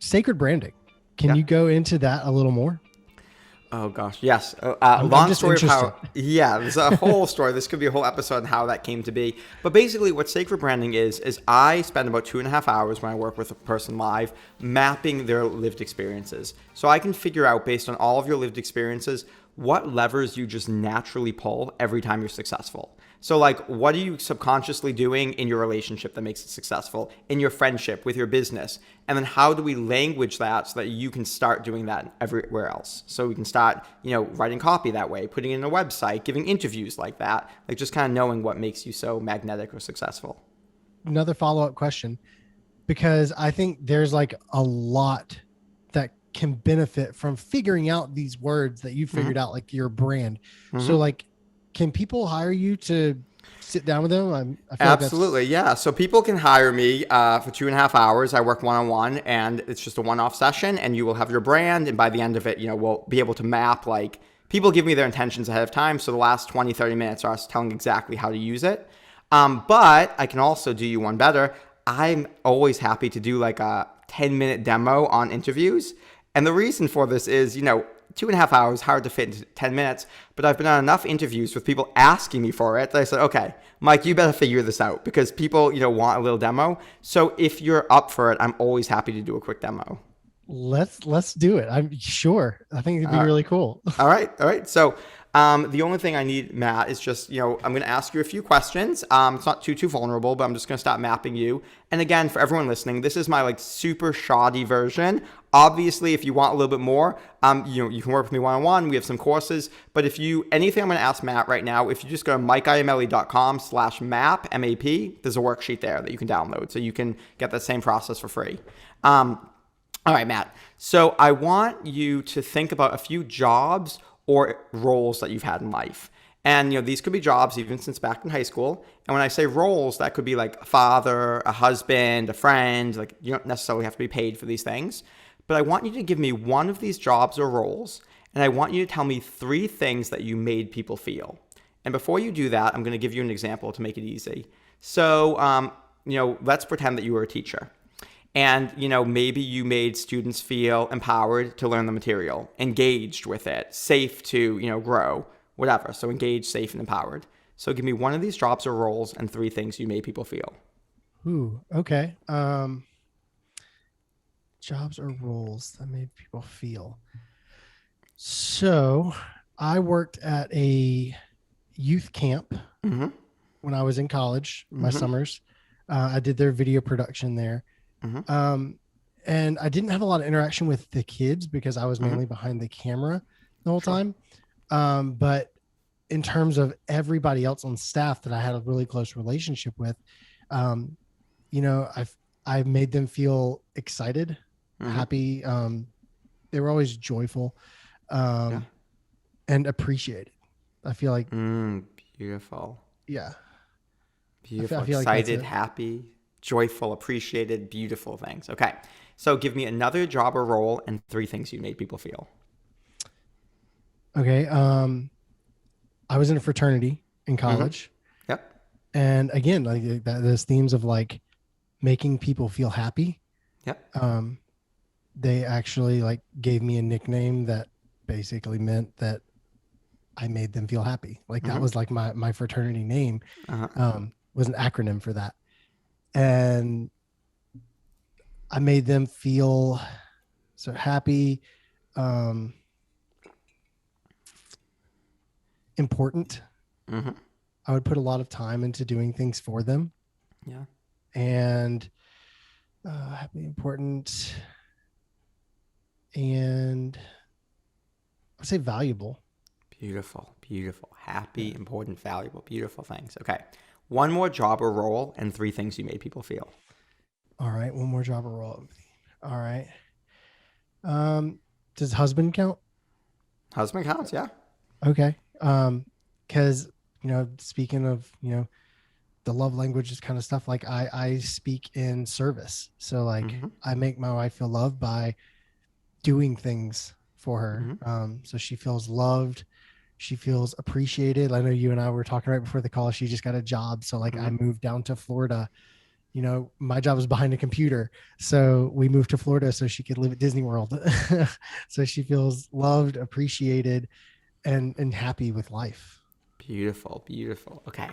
sacred branding. Can Yeah. you go into that a little more? Oh gosh, yes. I'm Long just story of interested. how. Yeah, there's a whole story. This could be a whole episode on how that came to be. But basically, what sacred branding is I spend about 2.5 hours when I work with a person live, mapping their lived experiences. So I can figure out based on all of your lived experiences what levers you just naturally pull every time you're successful. So like, what are you subconsciously doing in your relationship that makes it successful, in your friendship, with your business? And then how do we language that so that you can start doing that everywhere else? So we can start, writing copy that way, putting it in a website, giving interviews like that, like just kind of knowing what makes you so magnetic or successful. Another follow-up question, because I think there's like a lot that can benefit from figuring out these words that you Mm-hmm. figured out, like your brand. So Mm-hmm. like, can people hire you to sit down with them? I feel like Absolutely, that's yeah. So people can hire me for 2.5 hours. I work one-on-one, and it's just a one-off session. And you will have your brand, and by the end of it, we'll be able to map. Like, people give me their intentions ahead of time, so the last 20, 30 minutes are us telling exactly how to use it. But I can also do you one better. I'm always happy to do like a 10-minute demo on interviews. And the reason for this is, 2.5 hours, hard to fit into 10 minutes, but I've been on enough interviews with people asking me for it that I said, okay, Mike, you better figure this out because people, want a little demo. So if you're up for it, I'm always happy to do a quick demo. let's do it. I'm sure. I think it'd be Uh, really cool. All right, all right. So the only thing I need, Matt, is just I'm going to ask you a few questions. It's not too vulnerable, but I'm just going to start mapping you. And again, for everyone listening, this is my like super shoddy version. Obviously, if you want a little bit more, you can work with me one-on-one. We have some courses. But if you anything I'm going to ask Matt right now, if you just go to mikeiamele.com/map, M-A-P, there's a worksheet there that you can download, so you can get that same process for free. All right, Matt. So I want you to think about a few jobs or roles that you've had in life. And these could be jobs even since back in high school. And when I say roles, that could be like a father, a husband, a friend. Like, you don't necessarily have to be paid for these things. But I want you to give me one of these jobs or roles, and I want you to tell me 3 things that you made people feel. And before you do that, I'm going to give you an example to make it easy. So, let's pretend that you were a teacher. And, maybe you made students feel empowered to learn the material, engaged with it, safe to, grow, whatever. So engaged, safe, and empowered. So give me one of these jobs or roles and 3 things you made people feel. Ooh, okay. Jobs or roles that made people feel. So I worked at a youth camp Mm-hmm. when I was in college, my Mm-hmm. summers. I did their video production there. Mm-hmm. And I didn't have a lot of interaction with the kids because I was Mm-hmm. mainly behind the camera the whole Sure. time. But in terms of everybody else on staff that I had a really close relationship with, um, I've made them feel excited, Mm-hmm. happy. They were always joyful, Yeah. um, and appreciated. I feel like, Beautiful. yeah, Beautiful. I feel like that's Excited, it. happy, joyful, appreciated, beautiful things. Okay. So give me another job or role and 3 things you made people feel. Okay. I was in a fraternity in Mm-hmm. college. Yep. And again, like that, those themes of like making people feel happy. Yep. Um, they actually like gave me a nickname that basically meant that I made them feel happy. Like that Mm-hmm. was like my fraternity name, Uh-huh. was an acronym for that. And I made them feel so happy, um, important. Mm-hmm. I would put a lot of time into doing things for them, Yeah. and happy, important, and I'd say valuable. Beautiful. Beautiful. Yeah. Happy, important, valuable, beautiful things. Okay. One more job or role and 3 things you made people feel. All right. One more job or role. All right. Does husband count? Husband counts, yeah. Okay. Because speaking of the love languages kind of stuff, like I speak in service, so like Mm-hmm. I make my wife feel loved by doing things for her, Mm-hmm. so she feels loved, she feels appreciated. I know you and I were talking right before the call. She just got a job, so like I Mm-hmm. moved down to Florida my job was behind a computer. So we moved to Florida so she could live at Disney World. So she feels loved, appreciated, and happy with life. Beautiful, beautiful. Okay.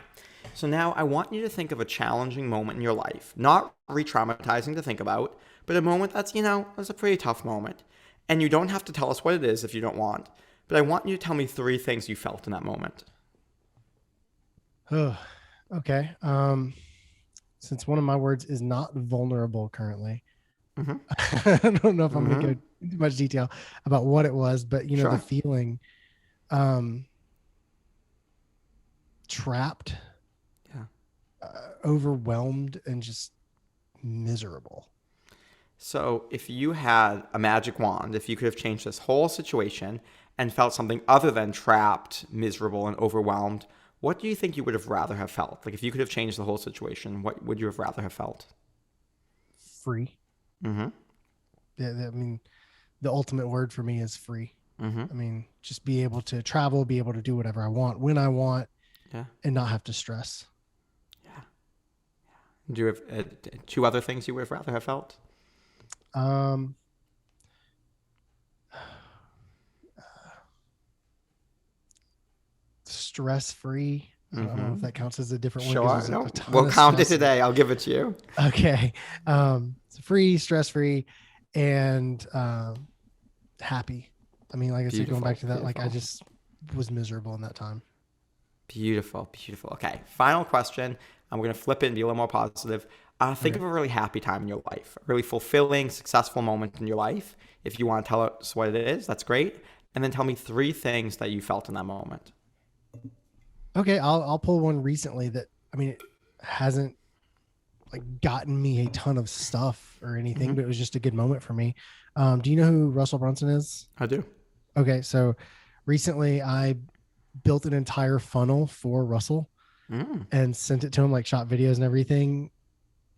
So now I want you to think of a challenging moment in your life, not re-traumatizing to think about, but a moment that's, was a pretty tough moment. And you don't have to tell us what it is if you don't want, but I want you to tell me 3 things you felt in that moment. Oh, okay. Since one of my words is not vulnerable currently, Mm-hmm. I don't know if I'm going to Mm-hmm. go into much detail about what it was, but the Sure. feeling, um, trapped, Yeah. overwhelmed, and just miserable. So if you had a magic wand, if you could have changed this whole situation and felt something other than trapped, miserable, and overwhelmed, what do you think you would have rather have felt? Like if you could have changed the whole situation, what would you have rather have felt? Free. Mm-hmm. I mean, the ultimate word for me is free. Mm-hmm. I mean, just be able to travel, be able to do whatever I want when I want, Yeah. and not have to stress. Yeah. Do you have 2 other things you would have rather have felt? Um, Stress free. I don't know if Mm-hmm. that counts as a different one because Sure. there's a No, ton we'll of count it stress. today. I'll give it to you. Okay. So free, stress free, and happy. I mean, like I said, going back Beautiful. to that, like I Beautiful. just was miserable in that time. Beautiful, beautiful. Okay, final question. I'm going to flip it and be a little more positive. Think Okay. of a really happy time in your life, a really fulfilling, successful moment in your life. If you want to tell us what it is, that's great. And then tell me 3 things that you felt in that moment. Okay. I'll pull one recently that, I mean, it hasn't like gotten me a ton of stuff or anything, Mm-hmm. but it was just a good moment for me. Do you know who Russell Brunson is? I do. Okay. So recently I built an entire funnel for Russell Mm, and sent it to him, like shot videos and everything.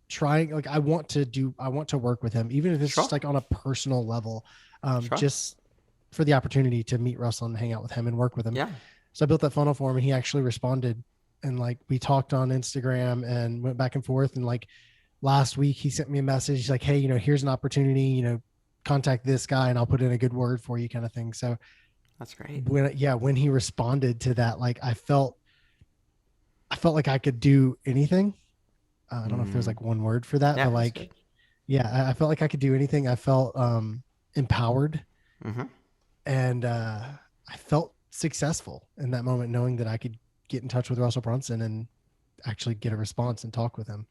Trying, like, I want to work with him, even if it's just sure, like on a personal level, sure. just for the opportunity to meet Russell and hang out with him and work with him. Yeah, So I built that funnel for him and he actually responded, and like we talked on Instagram and went back and forth. And like last week he sent me a message. He's like, hey, here's an opportunity, contact this guy and I'll put in a good word for you, kind of thing. So that's great. when he responded to that, like I felt like I could do anything. I don't know if there's Mm, like one word for that, yeah, but that's like, good. yeah, I felt like I could do anything. I felt empowered, Mm-hmm. and I felt successful in that moment, knowing that I could get in touch with Russell Brunson and actually get a response and talk with him.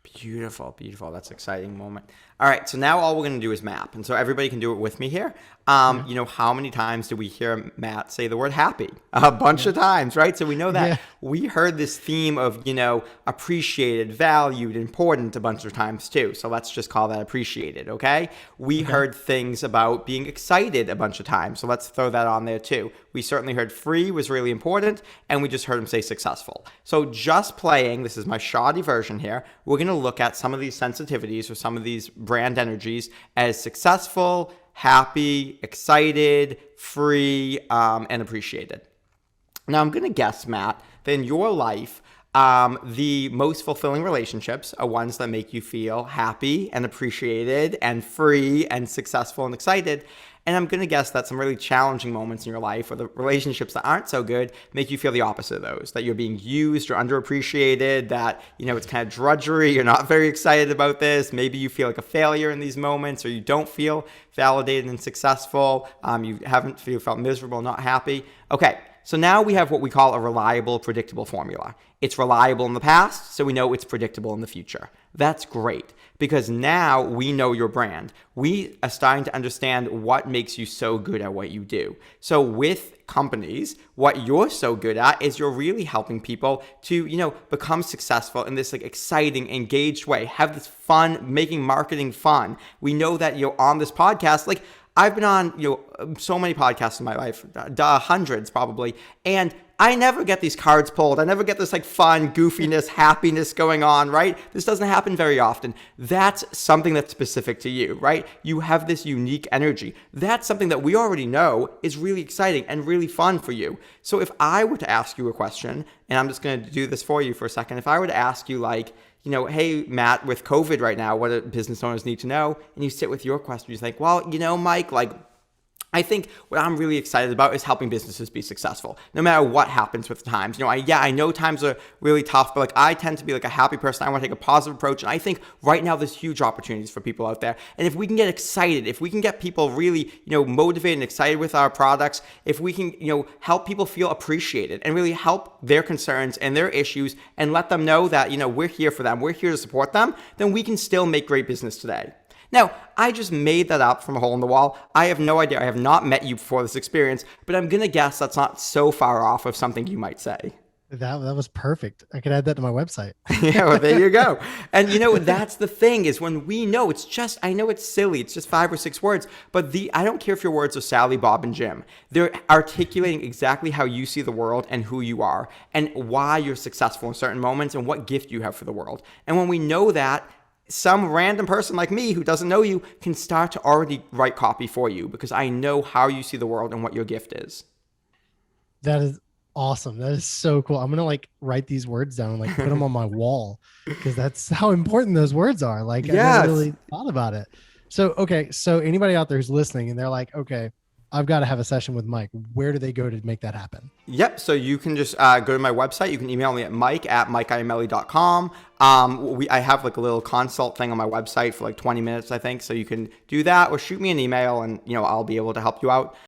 Beautiful, beautiful. That's an exciting moment. All right, so now all we're going to do is map. And so everybody can do it with me here. Okay. How many times do we hear Matt say the word happy? A bunch Yeah. of times, right? So we know that Yeah. we heard this theme of, appreciated, valued, important a bunch of times too. So let's just call that appreciated, okay? We Okay. heard things about being excited a bunch of times. So let's throw that on there too. We certainly heard free was really important, and we just heard him say successful. So just playing, this is my shoddy version here, we're going to look at some of these sensitivities or some of these brand energies as successful, happy, excited, free, and appreciated. Now, I'm going to guess, Matt, that in your life, the most fulfilling relationships are ones that make you feel happy and appreciated and free and successful and excited. And I'm going to guess that some really challenging moments in your life or the relationships that aren't so good make you feel the opposite of those, that you're being used or underappreciated, that, it's kind of drudgery. You're not very excited about this. Maybe you feel like a failure in these moments, or you don't feel validated and successful. You haven't you felt miserable, not happy. Okay. So now we have what we call a reliable, predictable formula. It's reliable in the past, so we know it's predictable in the future. That's great because now we know your brand. We are starting to understand what makes you so good at what you do. So with companies, what you're so good at is you're really helping people to, become successful in this like exciting, engaged way. Have this fun, making marketing fun. We know that you're on this podcast, like I've been on, so many podcasts in my life, hundreds probably, and I never get these cards pulled. I never get this like fun, goofiness, happiness going on, right? This doesn't happen very often. That's something that's specific to you, right? You have this unique energy. That's something that we already know is really exciting and really fun for you. So if I were to ask you a question, and I'm just going to do this for you for a second, if I were to ask you like, hey, Matt, with COVID right now, what do business owners need to know? And you sit with your question. You think, well, Mike, like, I think what I'm really excited about is helping businesses be successful, no matter what happens with times. I know times are really tough, but like I tend to be like a happy person. I want to take a positive approach, and I think right now there's huge opportunities for people out there. And if we can get excited, if we can get people really, motivated and excited with our products, if we can, help people feel appreciated and really help their concerns and their issues, and let them know that we're here for them, we're here to support them, then we can still make great business today. Now, I just made that up from a hole in the wall. I have no idea. I have not met you before this experience, but I'm going to guess that's not so far off of something you might say. That was perfect. I could add that to my website. Yeah, well, there you go. And that's the thing is when we know I know it's silly. It's just 5 or 6 words, but I don't care if your words are Sally, Bob, and Jim. They're articulating exactly how you see the world and who you are and why you're successful in certain moments and what gift you have for the world. And when we know that, some random person like me who doesn't know you can start to already write copy for you because I know how you see the world and what your gift is. That is awesome. That is so cool. I'm gonna like write these words down and like put them on my wall because that's how important those words are. Like I never really thought about it. So okay, so anybody out there who's listening and they're like, okay, I've got to have a session with Mike. Where do they go to make that happen? Yep. So you can just go to my website. You can email me at mike@mikeiamele.com. I have like a little consult thing on my website for like 20 minutes, I think. So you can do that or shoot me an email and, I'll be able to help you out.